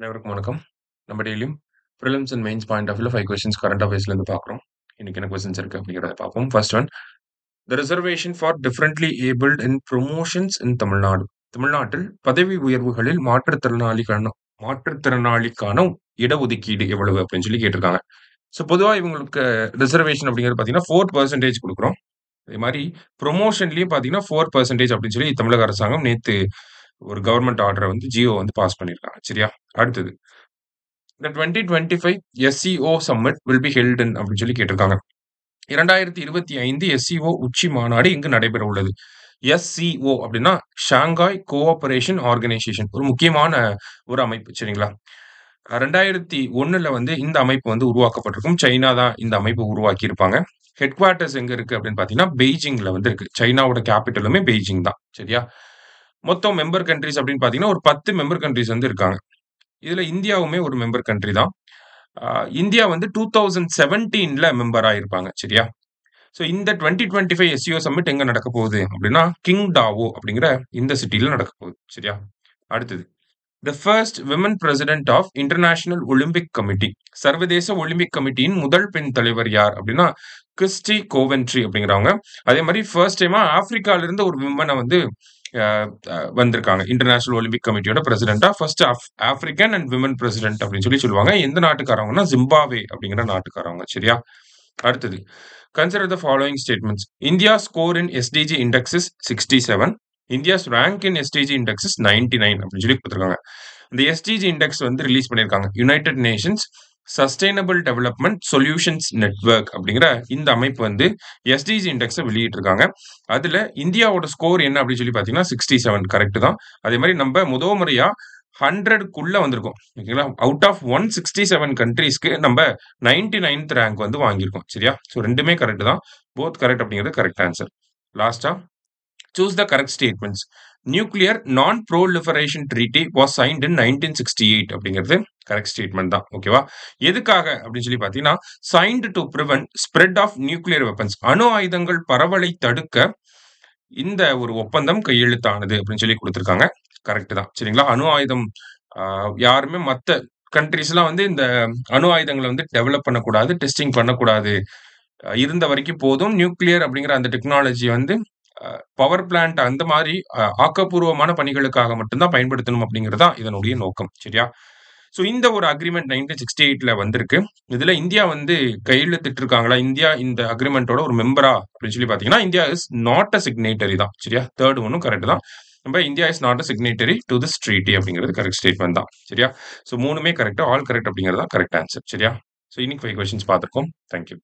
அனைவருக்கும் வணக்கம். நம்ம டெய்லியும் prelims and mains point of வியூல 5 கொஸ்டின்ஸ் கரண்ட் அஃபேர்ஸ்லேருந்து பார்க்குறோம். இன்னைக்கு என்ன கொஸ்டின்ஸ் இருக்கு அப்படிங்கிறத பார்ப்போம். First one, the reservation for differently abled in promotions in Tamil Nadu. தமிழ்நாட்டில் பதவி உயர்வுகளில் மாற்றுத்திறனாளிக்கான இடஒதுக்கீடு எவ்வளவு அப்படின்னு சொல்லி கேட்டிருக்காங்க. ஸோ பொதுவா இவங்களுக்கு ரிசர்வேஷன் அப்படிங்கிறது பார்த்தீங்கன்னா 4% குடுக்குறோம். அதே மாரி ப்ரொமோஷன்லயும் பார்த்தீங்கன்னா 4% அப்படின்னு சொல்லி தமிழக அரசாங்கம் நேத்து ஒரு கவர்ன்மென்ட் ஆர்டர வந்து ஜியோ வந்து பாஸ் பண்ணியிருக்காங்க. சரியா? அடுத்தது, இந்த 2025 SCO summit will be held in அப்படின்னு சொல்லி கேட்டிருக்காங்க. 2025 SCO உச்சி மாநாடு இங்கு நடைபெற உள்ளது. SCO அப்படின்னா ஷாங்காய் கோஆப்பரேஷன் ஆர்கனைசேஷன், ஒரு முக்கியமான ஒரு அமைப்பு. சரிங்களா? 2001ல வந்து இந்த அமைப்பு வந்து உருவாக்கப்பட்டிருக்கும். சைனா தான் இந்த அமைப்பை உருவாக்கி இருப்பாங்க. ஹெட் குவார்ட்டர்ஸ் எங்க இருக்கு அப்படின்னு பார்த்தீங்கன்னா, பெய்ஜிங்ல வந்து இருக்கு. சைனாவோட கேபிட்டலுமே பெய்ஜிங் தான். சரியா? மொத்தம் மெம்பர் கண்ட்ரீஸ் அப்படின்னு பார்த்தீங்கன்னா, ஒரு 10 மெம்பர் கண்ட்ரீஸ் வந்து இருக்காங்க. இதுல இந்தியாவுமே ஒரு மெம்பர் கண்ட்ரி தான். இந்தியா வந்து 2017ல மெம்பர் ஆயிருப்பாங்க. சரியா? ஸோ இந்த 2025 SCO சம்மிட் எங்க நடக்க போகுது அப்படின்னா, கிங்டாவோ அப்படிங்கிற இந்த சிட்டில நடக்க போகுது. சரியா? அடுத்தது, the first women president of international Olympic committee, சர்வதேச ஒலிம்பிக் கமிட்டியின் முதல் பெண் தலைவர் யார் அப்படின்னா, கிறிஸ்டி கோவென்ட்ரி அப்படிங்கிறவங்க. அதே மாதிரி ஃபர்ஸ்ட் டைமா ஆப்பிரிக்கால இருந்து ஒரு விமனை வந்து வந்திருக்காங்க. இன்டர்நேஷனல் ஒலிம்பிக் கமிட்டியோட பிரசிடென்ட்டா first African and women president அப்படின்னு சொல்லி சொல்லுவாங்க. எந்த நாட்டுக்காரவங்கன்னா, ஜிம்பாப்வே அப்படிங்கிற நாட்டுக்காரவங்க. சரியா? அடுத்தது, consider the following statements. India score in SDG index is 67. India's rank in SDG index is 99 அப்படின்னு சொல்லி கொடுத்துருக்காங்க. இந்த SDG இண்டெக்ஸ் வந்து ரிலீஸ் பண்ணியிருக்காங்க. United Nations sustainable development solutions network அப்படிங்கிற இந்த அமைப்பு வந்து SDG இண்டெக்ஸை வெளியிட்டிருக்காங்க. அதுல இந்தியாவோட ஸ்கோர் என்ன அப்படின்னு சொல்லி பார்த்தீங்கன்னா 67. கரெக்ட் தான். அதே மாதிரி நம்ம முதல் முறையா 100க்குள்ள வந்திருக்கோம். ஓகேங்களா? அவுட் ஆஃப் 167 கண்ட்ரீஸ்க்கு நம்ம 99th ரேங்க் வந்து வாங்கியிருக்கோம். சரியா? ஸோ ரெண்டுமே கரெக்ட் தான். போத் கரெக்ட் அப்படிங்கிறது கரெக்ட் ஆன்சர். லாஸ்டா, choose the correct statements. Nuclear Non-Proliferation Treaty was signed in 1968 அப்படிங்கிறது கரெக்ட் ஸ்டேட்மெண்ட் தான். ஓகேவா? எதுக்காக அப்படின்னு சொல்லி பார்த்தீங்கன்னா, signed to prevent spread of nuclear weapons, அணு ஆயுதங்கள் பரவலை தடுக்க இந்த ஒரு ஒப்பந்தம் கையெழுத்தானது அப்படின்னு சொல்லி கொடுத்திருக்காங்க. கரெக்ட் தான். சரிங்களா? அணு ஆயுதம் யாருமே மத்த கண்ட்ரீஸ்லாம் வந்து இந்த அணு ஆயுதங்களை வந்து டெவலப் பண்ணக்கூடாது, டெஸ்டிங் பண்ணக்கூடாது, இருந்த வரைக்கும் போதும். நியூக்ளியர் அப்படிங்கிற அந்த டெக்னாலஜி வந்து பவர் பிளான்ட் அந்த மாதிரி ஆக்கப்பூர்வமான பணிகளுக்காக மட்டும்தான் பயன்படுத்தணும் அப்படிங்கிறது தான் இதனுடைய நோக்கம். சரியா? ஸோ இந்த ஒரு அக்ரிமெண்ட் 1968ல வந்திருக்கு. இதுல இந்தியா வந்து கையெழுத்திட்டு இருக்காங்களா? இந்தியா இந்த அக்ரிமெண்டோட ஒரு மெம்பரா அப்படின்னு சொல்லி பாத்தீங்கன்னா, India is not a signatory தான். சரியா? தேர்ட் ஒன்னும் கரெக்ட் தான். நம்ம India is not a signatory to this treaty அப்படிங்கிறது கரெக்ட் ஸ்டேட்மெண்ட் தான். சரியா? ஸோ மூணுமே கரெக்ட், ஆல் கரெக்ட் அப்படிங்கிறது தான் கரெக்ட் ஆன்சர். சரியா? ஸோ இன்னைக்கு 5 கொஸ்டின்ஸ் பார்த்திருக்கோம். தேங்க்யூ.